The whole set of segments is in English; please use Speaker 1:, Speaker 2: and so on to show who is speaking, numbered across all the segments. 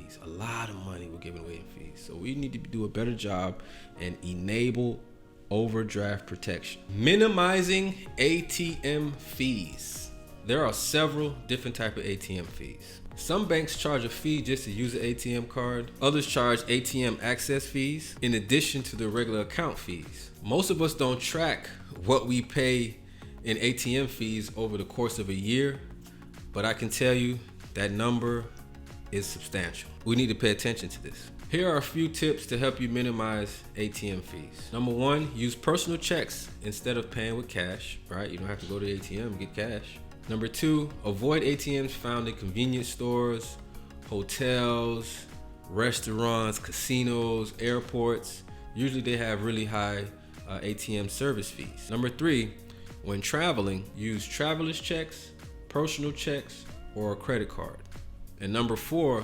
Speaker 1: fees. A lot of money we're giving away in fees. So we need to do a better job and enable overdraft protection. Minimizing ATM fees. There are several different types of ATM fees. Some banks charge a fee just to use an ATM card. Others charge ATM access fees in addition to the regular account fees. Most of us don't track what we pay in ATM fees over the course of a year, but I can tell you that number is substantial. We need to pay attention to this. Here are a few tips to help you minimize ATM fees. Number one, use personal checks instead of paying with cash, right? You don't have to go to the ATM and get cash. Number two, avoid ATMs found in convenience stores, hotels, restaurants, casinos, airports. Usually they have really high ATM service fees. Number three, when traveling, use traveler's checks, personal checks, or a credit card. And number four,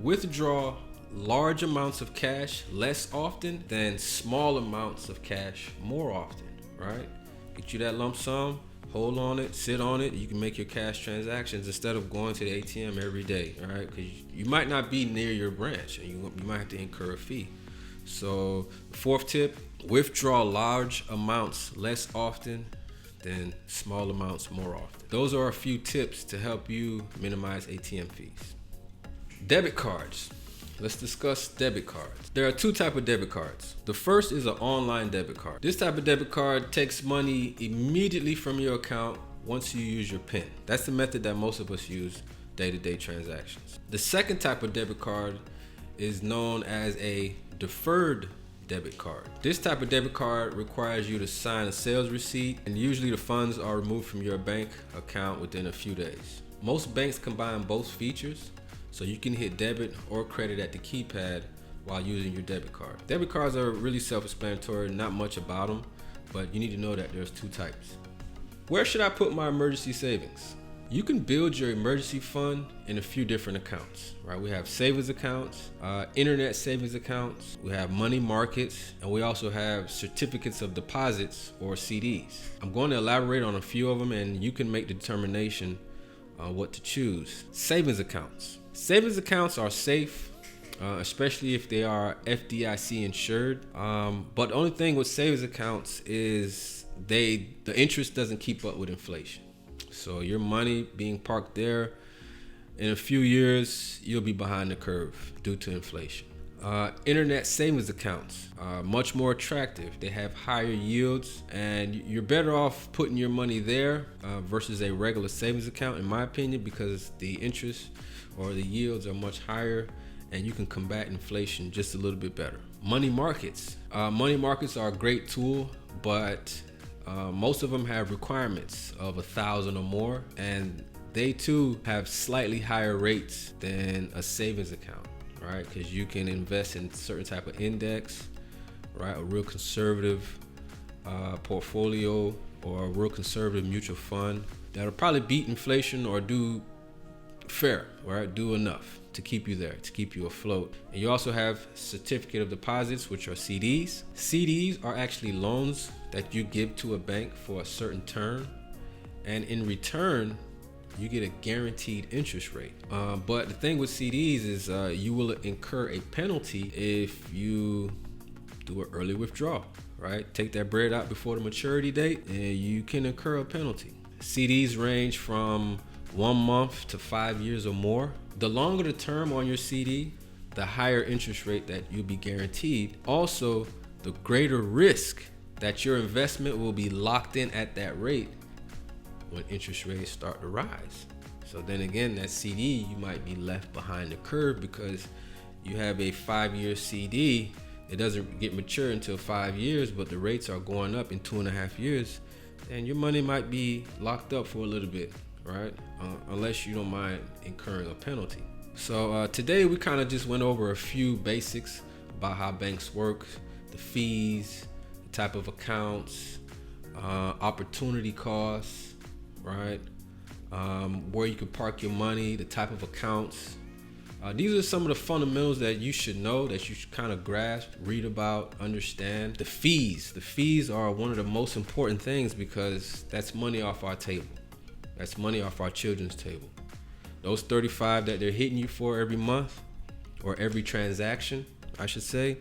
Speaker 1: withdraw large amounts of cash less often than small amounts of cash more often, right? Get you that lump sum, hold on it, sit on it. You can make your cash transactions instead of going to the ATM every day, right? Because you might not be near your branch and you might have to incur a fee. So fourth tip, withdraw large amounts less often than small amounts more often. Those are a few tips to help you minimize ATM fees. Debit cards. Let's discuss debit cards. There are two types of debit cards. The first is an online debit card. This type of debit card takes money immediately from your account once you use your PIN. That's the method that most of us use day-to-day transactions. The second type of debit card is known as a deferred debit card. This type of debit card requires you to sign a sales receipt, and usually the funds are removed from your bank account within a few days. Most banks combine both features, so you can hit debit or credit at the keypad while using your debit card. Debit cards are really self-explanatory, not much about them, but you need to know that there's two types. Where should I put my emergency savings? You can build your emergency fund in a few different accounts, right? We have savings accounts, internet savings accounts, we have money markets, and we also have certificates of deposits or CDs. I'm going to elaborate on a few of them and you can make the determination on what to choose. Savings accounts. Savings accounts are safe, especially if they are FDIC insured. But the only thing with savings accounts is the interest doesn't keep up with inflation. So your money being parked there, in a few years, you'll be behind the curve due to inflation. Internet savings accounts are much more attractive. They have higher yields and you're better off putting your money there versus a regular savings account, in my opinion, because the interest or the yields are much higher and you can combat inflation just a little bit better. Money markets. Money markets are a great tool, but most of them have requirements of 1,000 or more, and they too have slightly higher rates than a savings account, right? Because you can invest in certain type of index, right? A real conservative portfolio or a real conservative mutual fund that'll probably beat inflation or do fair, right? Do enough to keep you there, to keep you afloat. And you also have certificate of deposits, which are CDs. CDs are actually loans that you give to a bank for a certain term, and in return you get a guaranteed interest rate. But the thing with CDs is you will incur a penalty if you do an early withdrawal, right? Take that bread out before the maturity date and you can incur a penalty. CDs range from 1 month to 5 years or more. The longer the term on your CD, the higher interest rate that you'll be guaranteed. Also, the greater risk that your investment will be locked in at that rate when interest rates start to rise. So then again, that CD, you might be left behind the curve because you have a 5-year CD. It doesn't get mature until 5 years, but the rates are going up in 2.5 years, and your money might be locked up for a little bit, right? Unless you don't mind incurring a penalty. So today we kind of just went over a few basics about how banks work, the fees, the type of accounts, opportunity costs, right? Where you can park your money, the type of accounts. These are some of the fundamentals that you should know, that you should kind of grasp, read about, understand. The fees are one of the most important things because that's money off our table. That's money off our children's table. Those $35 that they're hitting you for every month, or every transaction, I should say,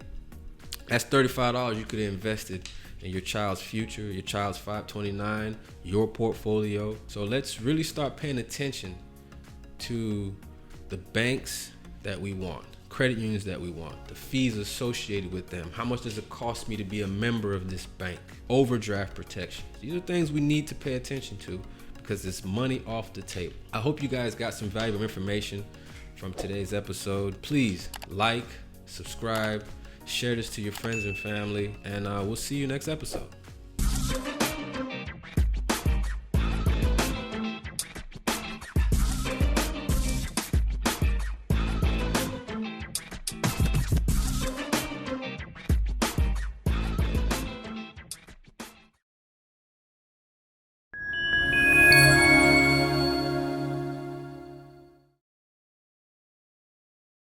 Speaker 1: that's $35 you could have invested in your child's future, your child's 529, your portfolio. So let's really start paying attention to the banks that we want, credit unions that we want, the fees associated with them. How much does it cost me to be a member of this bank? Overdraft protection. These are things we need to pay attention to because it's money off the table. I hope you guys got some valuable information from today's episode. Please like, subscribe, share this to your friends and family, and we'll see you next episode.